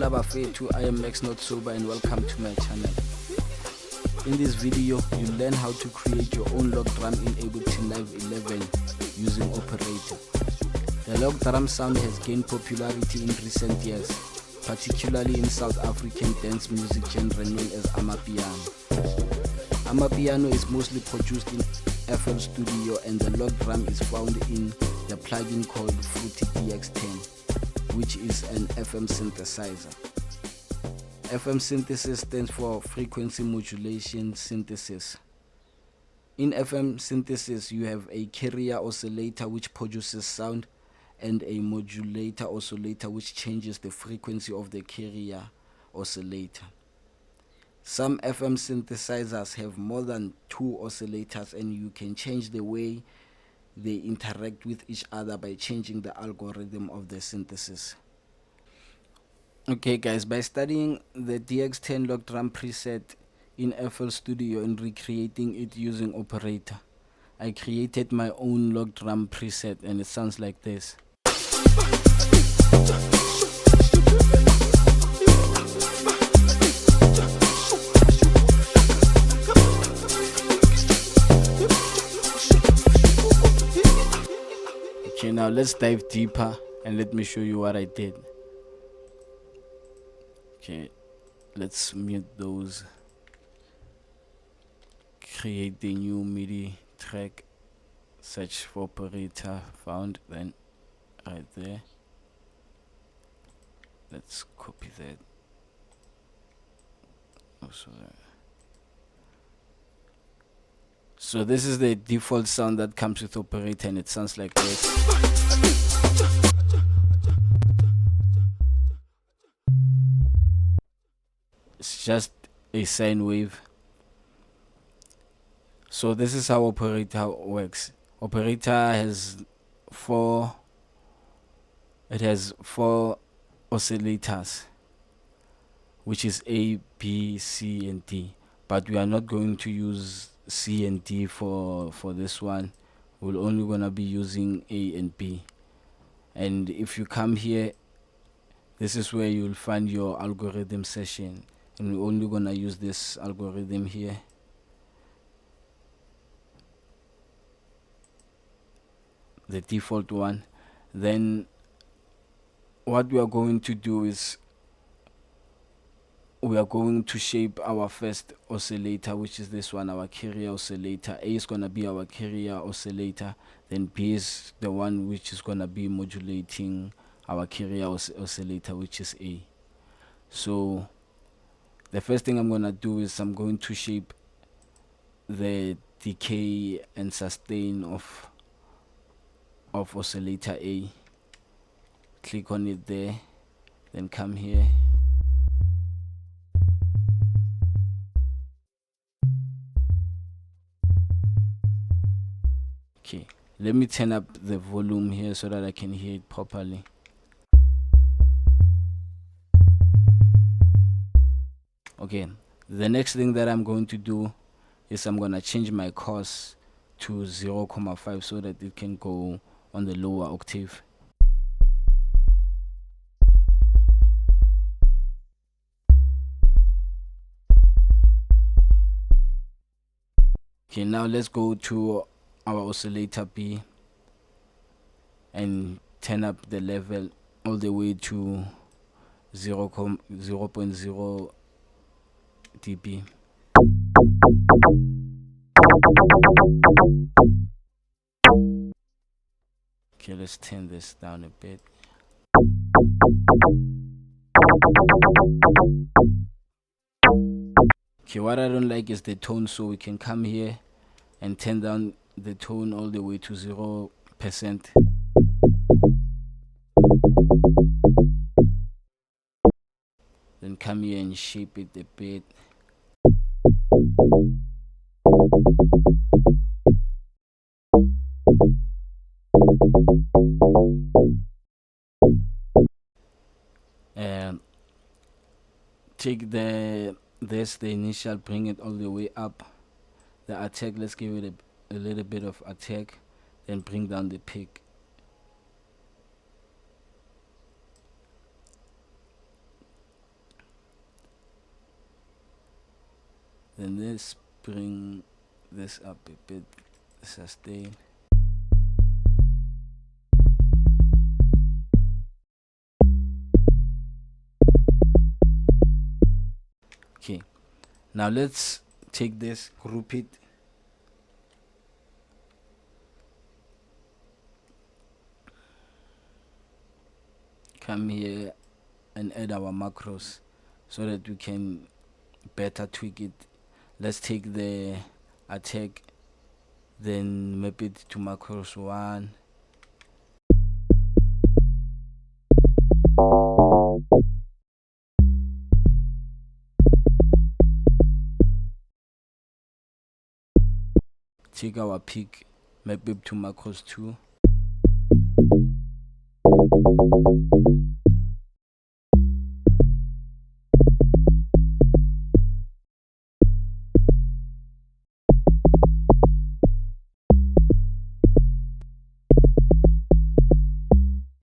Hola Bafetu, I am Max Not Sober and welcome to my channel. In this video, you learn how to create your own log drum in Ableton Live 11 using Operator. The log drum sound has gained popularity in recent years, particularly in South African dance music genre known as amapiano. Amapiano is mostly produced in FL Studio and the log drum is found in the plugin called Fruity DX10, which is an FM synthesizer. FM synthesis stands for frequency modulation synthesis. In FM synthesis, you have a carrier oscillator which produces sound and a modulator oscillator which changes the frequency of the carrier oscillator. Some FM synthesizers have more than 2 oscillators and you can change the way they interact with each other by changing the algorithm of the synthesis. Okay guys, by studying the DX10 log drum preset in FL Studio and recreating it using Operator, I created my own log drum preset and it sounds like this. Okay, now let's dive deeper and let me show you what I did. Okay, let's mute those. Create the new MIDI track. Search for Operator, found, then right there. Let's copy that. Also there. So this is the default sound that comes with Operator and it sounds like this. It's just a sine wave. So this is how Operator works. Operator has four oscillators, which is A, B, C and D, but we are not going to use C and D for this one. We're only gonna be using A and B. And if you come here, this is where you'll find your algorithm session, and we're only gonna use this algorithm here. The default one. Then what we are going to do is we are going to shape our first oscillator, which is this one, our carrier oscillator. A is gonna be our carrier oscillator, then B is the one which is gonna be modulating our carrier oscillator, which is A. So the first thing I'm gonna do is I'm going to shape the decay and sustain of oscillator A. Click on it there, then come here. Okay, let me turn up the volume here so that I can hear it properly. Okay, the next thing that I'm going to do is I'm gonna change my cos to 0.5 so that it can go on the lower octave. Okay, now let's go to our oscillator B and turn up the level all the way to 0.0 dB. Okay, let's turn this down a bit. Okay, what I don't like is the tone, so we can come here and turn down the tone all the way to 0%. Then come here and shape it a bit. Take the initial, bring it all the way up. The attack, let's give it a little bit of attack, then bring down the peak. Then let's bring this up a bit, sustain. Okay, now let's take this, group it, come here and add our macros so that we can better tweak it. Let's take the attack, then map it to macros 1. Take our pick, map it to macros 2.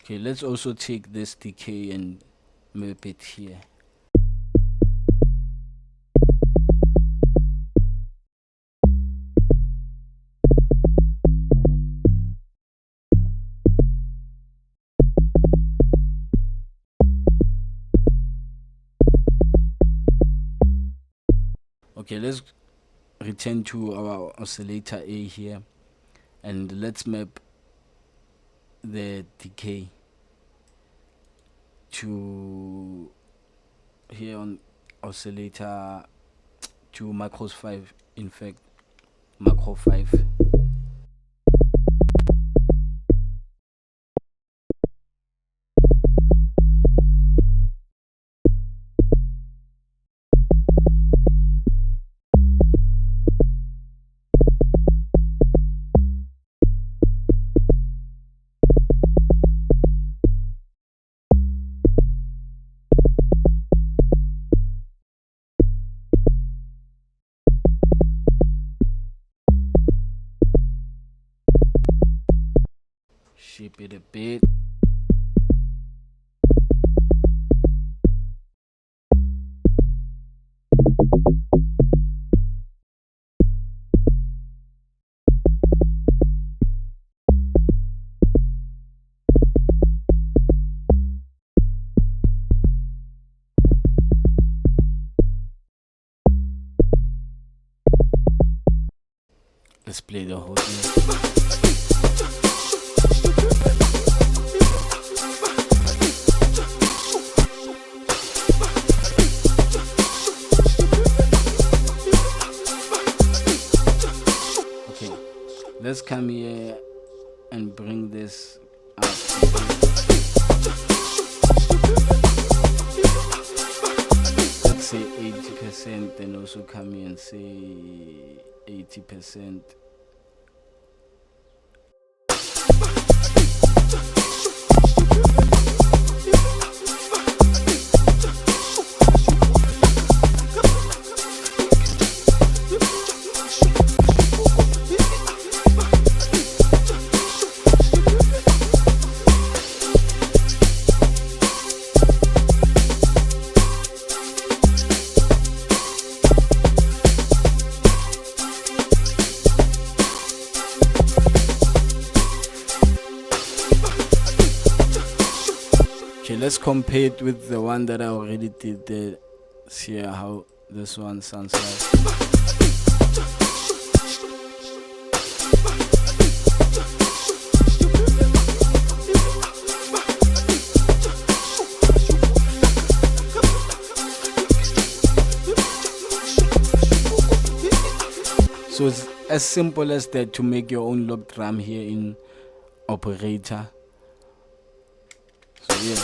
Okay, let's also take this decay and map it here. Okay, let's return to our oscillator A here, and let's map the decay to here on oscillator to macros 5, in fact macro 5. Shape it a bit. Let's play the whole thing. Let's come here and bring this up. Let's say 80%, and also come here and say 80%. Let's compare it with the one that I already did there. See how this one sounds like. So it's as simple as that to make your own log drum here in Operator. So yeah.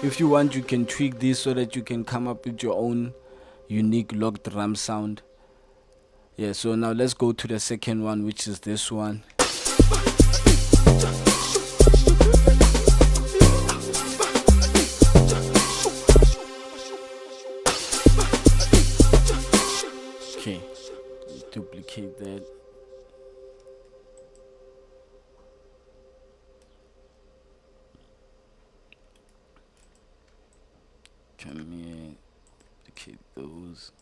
If you want, you can tweak this so that you can come up with your own unique log drum sound. Yeah, so now let's go to the second one, which is this one. Okay, duplicate that. come here, duplicate those.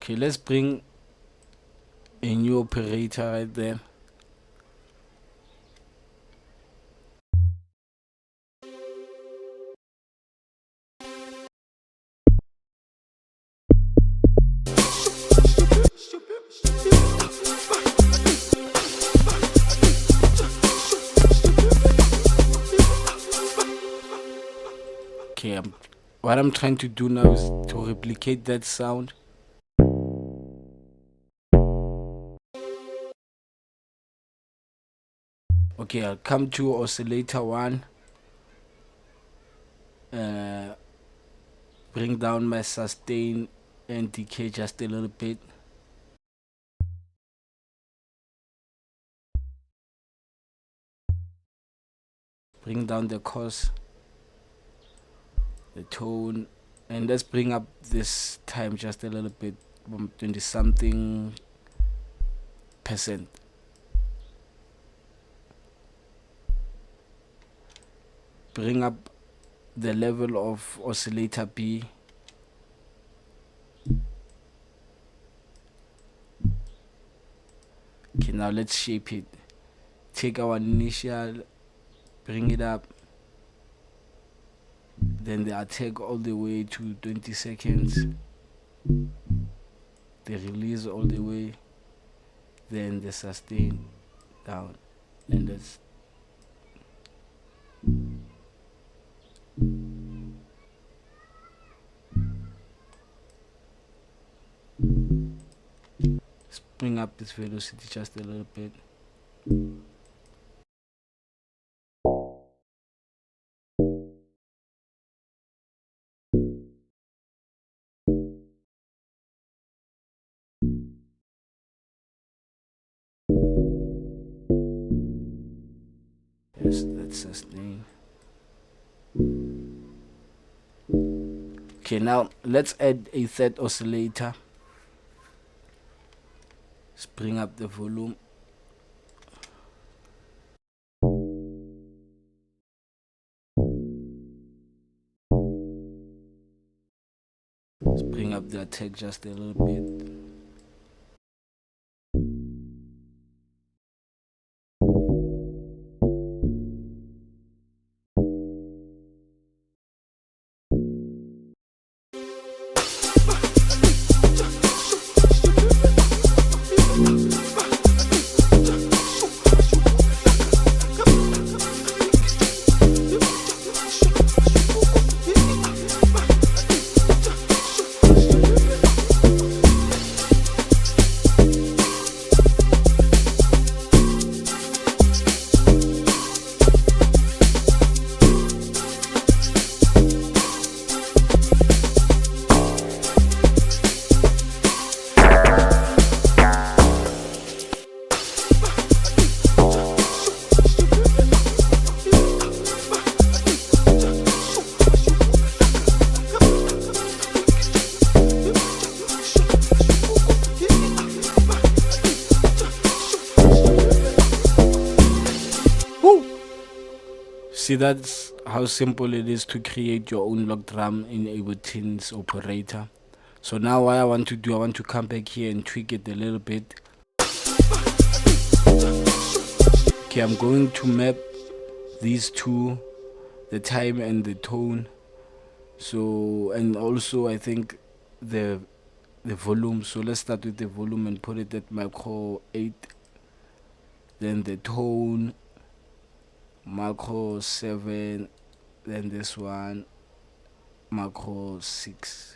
Okay, let's bring a new operator right there. Okay, what I'm trying to do now is to replicate that sound. Okay, I'll come to oscillator 1, bring down my sustain and decay just a little bit. Bring down the cos, the tone, and let's bring up this time just a little bit, 20 something %. Bring up the level of oscillator B. Okay, now let's shape it. Take our initial, bring it up, then the attack all the way to 20 seconds, the release all the way, then the sustain down, and let's bring up this velocity just a little bit. Yes, that's sustain. Okay, now let's add a third oscillator. Let's bring up the volume. Let's bring up the attack just a little bit. See, that's how simple it is to create your own log drum in Ableton's operator. So now what I want to do, I want to come back here and tweak it a little bit. Okay, I'm going to map these two, the time and the tone. So, and also I think the volume. So let's start with the volume and put it at micro 8. Then the tone, macro 7, then this one, macro 6.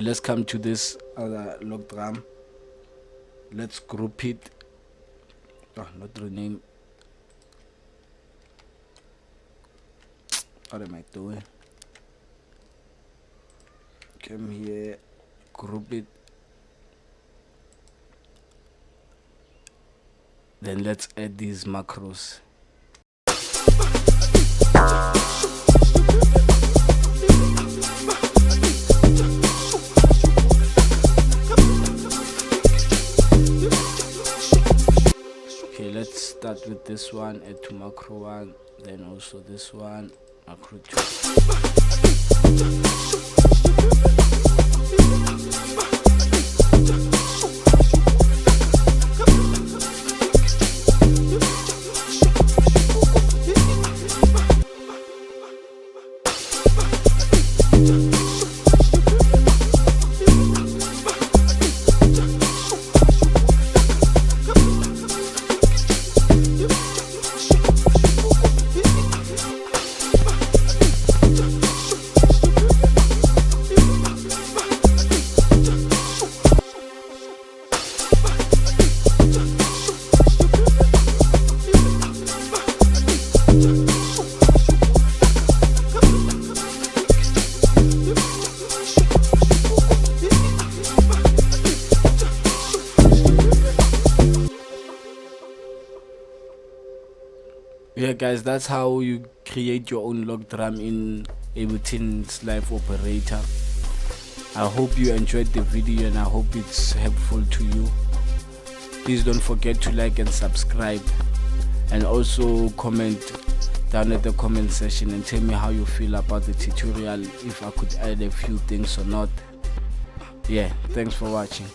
let's come to this other log drum. Let's group it. Not rename. What am I doing? Come here, group it. Then let's add these macros. Okay, let's start with this one, add to macro 1, then also this one, macro 2. Yeah guys, that's how you create your own log drum in Ableton's live operator. I hope you enjoyed the video and I hope it's helpful to you. Please don't forget to like and subscribe, and also comment down at the comment section and tell me how you feel about the tutorial, if I could add a few things or not. Yeah, thanks for watching.